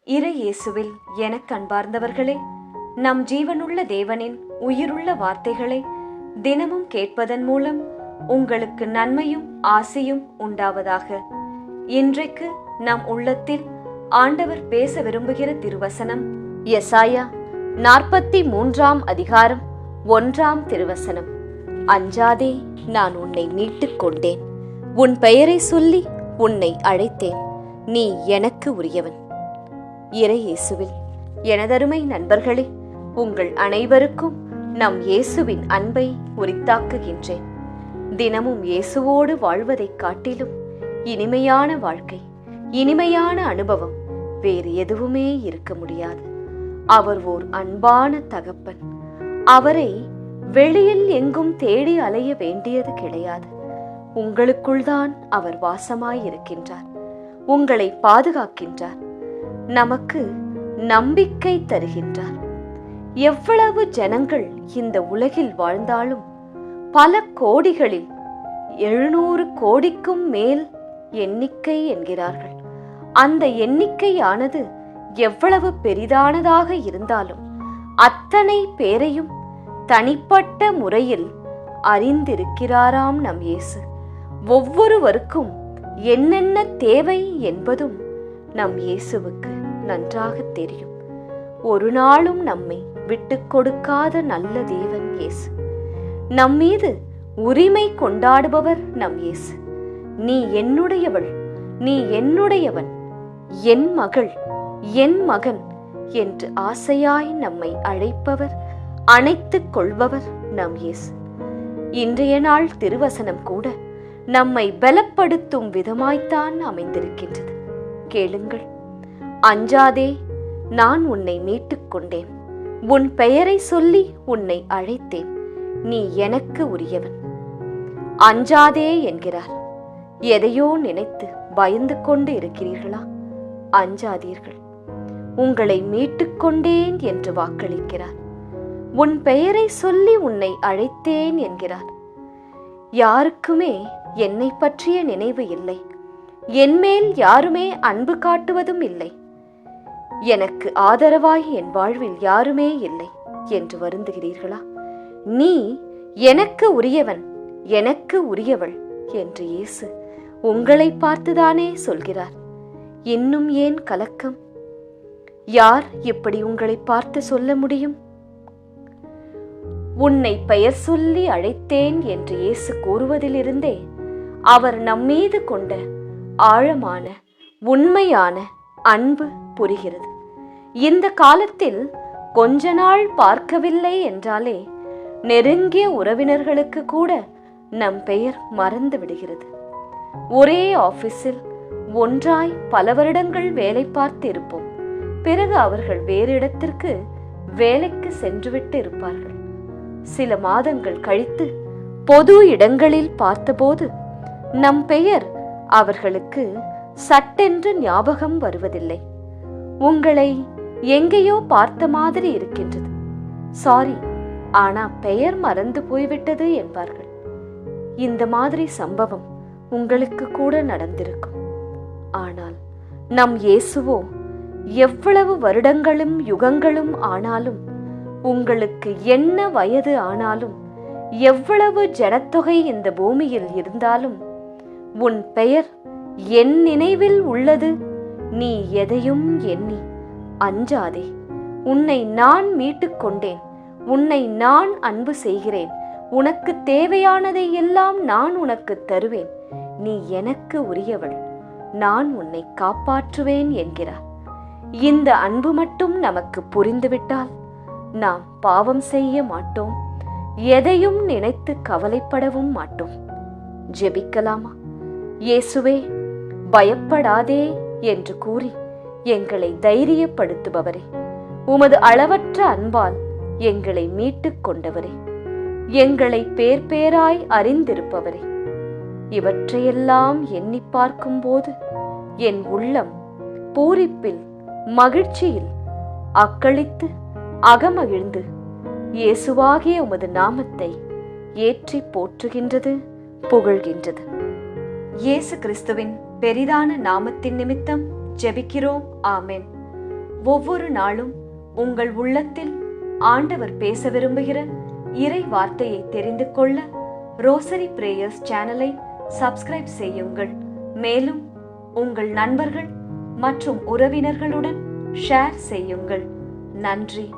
இறை இயேசுவில் எனக் அன்பார்ந்தவர்களே, நம் ஜீவனுள்ள தேவனின் உயிருள்ள வார்த்தைகளை தினமும் கேட்பதன் மூலம் உங்களுக்கு நன்மையும் ஆசியும் உண்டாவதாக. இன்றைக்கு நம் உள்ளத்தில் ஆண்டவர் பேச விரும்புகிற திருவசனம் எசாயா 43 அதிகாரம் 1 திருவசனம். அஞ்சாதே, நான் உன்னை மீட்டுக் கொண்டேன். உன் பெயரை சொல்லி உன்னை அழைத்தேன். நீ எனக்கு உரியவன். இறை இயேசுவில் எனதருமை நண்பர்களே, உங்கள் அனைவருக்கும் நம் இயேசுவின் அன்பை உரித்தாக்குகின்றேன். தினமும் இயேசுவோடு வாழ்வதைக் காட்டிலும் இனிமையான வாழ்க்கை, இனிமையான அனுபவம் வேறு எதுவுமே இருக்க முடியாது. அவர் ஓர் அன்பான தகப்பன். அவரை வெளியில் எங்கும் தேடி அலைய வேண்டியது கிடையாது. உங்களுக்குள்தான் அவர் வாசமாயிருக்கின்றார். உங்களை பாதுகாக்கின்றார். நமக்கு நம்பிக்கை தருகின்றார். எவ்வளவு ஜனங்கள் இந்த உலகில் வாழ்ந்தாலும் பல கோடிகளில் 700 கோடிக்கும் மேல் எண்ணிக்கை என்கிறார்கள். அந்த எண்ணிக்கையானது எவ்வளவு பெரிதானதாக இருந்தாலும் அத்தனை பேரையும் தனிப்பட்ட முறையில் அறிந்திருக்கிறாராம் நம் இயேசு. ஒவ்வொருவருக்கும் என்னென்ன தேவை என்பதும் நம் இயேசுவுக்கு நன்றாக தெரியும். ஒரு நாளும் நம்மை விட்டு கொடுக்காத நல்ல தேவன் இயேசு. நம் மீது உரிமை கொண்டாடுபவர் நம் இயேசு. நீ என்னுடையவள், நீ என்னுடையவன், என் மகள், என் மகன் என்று ஆசையாய் நம்மை அழைப்பவர், அணைத்துக் கொள்பவர் நம் இயேசு. இன்றைய நாள் திருவசனம் கூட நம்மை பலப்படுத்தும் விதமாய்த்தான் அமைந்திருக்கின்றது. கேளுங்கள். அஞ்சாதே, நான் உன்னை மீட்டுக் கொண்டேன். உன் பெயரை சொல்லி உன்னை அழைத்தேன். நீ எனக்கு உரியவன். அஞ்சாதே என்கிறார். எதையோ நினைத்து பயந்து கொண்டு இருக்கிறீர்களா? அஞ்சாதீர்கள். உங்களை மீட்டுக் கொண்டேன் என்று வாக்களிக்கிறார். உன் பெயரை சொல்லி உன்னை அழைத்தேன் என்கிறார். யாருக்குமே என்னை பற்றிய நினைவு இல்லை. என்மேல் யாருமே அன்பு காட்டுவதும் இல்லை. எனக்கு ஆதரவாய் என் வாழ்வில் யாருமே இல்லை என்று வருந்துகிறீர்களா? நீ எனக்கு உரியவன், எனக்கு உரியவள் என்று இயேசு உங்களை பார்த்துதானே சொல்கிறார். இன்னும் ஏன் கலக்கம்? யார் இப்படி உங்களை பார்த்து சொல்ல முடியும்? உன்னை பெயர் சொல்லி அழைத்தேன் என்று இயேசு கூறுவதிலிருந்தே அவர் நம்மீது கொண்ட ஆழமான உண்மையான அன்பு புரிகிறது. இந்த காலத்தில் கொஞ்ச நாள் பார்க்கவில்லை என்றாலே நெருங்கிய உறவினர்களுக்கு கூட நம் பெயர் மறந்து விடுகிறது. ஒரே ஆபீஸில் ஒன்றாய் பல வருடங்கள் வேலை பார்த்து இருப்போம். பிறகு அவர்கள் வேறு இடத்திற்கு வேலைக்கு சென்றுவிட்டு இருப்பார்கள். சில மாதங்கள் கழித்து பொது இடங்களில் பார்த்தபோது நம் பெயர் அவர்களுக்கு சட்டென்று ஞாபகம் வருவதில்லை. உங்களை எங்கேயோ பார்த்த மாதிரி இருக்கின்றது. சாரி, ஆனா பெயர் மறந்து போய்விட்டது என்பார்கள். இந்த மாதிரி சம்பவம் உங்களுக்கு கூட நடந்திருக்கும். ஆனால் நம் இயேசுவோ எவ்வளவு வருடங்களும் யுகங்களும் ஆனாலும், உங்களுக்கு என்ன வயது ஆனாலும், எவ்வளவு ஜனத்தொகை இந்த பூமியில் இருந்தாலும், உன் பெயர் என் நினைவில் உள்ளது. நீ எதையும் எண்ணி அஞ்சாதே. உன்னை நான் மீட்டுக் கொண்டேன். உன்னை நான் அன்பு செய்கிறேன். உனக்கு தேவையானதை எல்லாம் நான் உனக்கு தருவேன். நீ எனக்கு உரியவள். நான் உன்னை காப்பாற்றுவேன் என்கிறார். இந்த அன்பு மட்டும் நமக்கு புரிந்துவிட்டால் நாம் பாவம் செய்ய மாட்டோம். எதையும் நினைத்து கவலைப்படவும் மாட்டோம். ஜெபிக்கலாமா? இயேசுவே, பயப்படாதே என்று கூறி எங்களை தைரியப்படுத்துபவரே, உமது அளவற்ற அன்பால் எங்களை மீட்டுக் கொண்டவரே, எங்களை பேர் பேராய் அறிந்திருப்பவரே, இவற்றையெல்லாம் எண்ணி பார்க்கும் போது என் உள்ளம் பூரிப்பில், மகிழ்ச்சியில் அக்களித்து அகமகிழ்ந்து இயேசுவாகிய உமது நாமத்தை ஏற்றி போற்றுகின்றது, புகழ்கின்றது. இயேசு கிறிஸ்துவின் பெரிதான நாமத்தின் நிமித்தம் ஜெபிக்கிறோம். ஆமென். ஒவ்வொரு நாளும் உங்கள் உள்ளத்தில் ஆண்டவர் பேச விரும்புகிற இறை வார்த்தையை தெரிந்து கொள்ள ரோசரி பிரேயர்ஸ் சேனலை சப்ஸ்கிரைப் செய்யுங்கள். மேலும் உங்கள் நண்பர்கள் மற்றும் உறவினர்களுடன் ஷேர் செய்யுங்கள். நன்றி.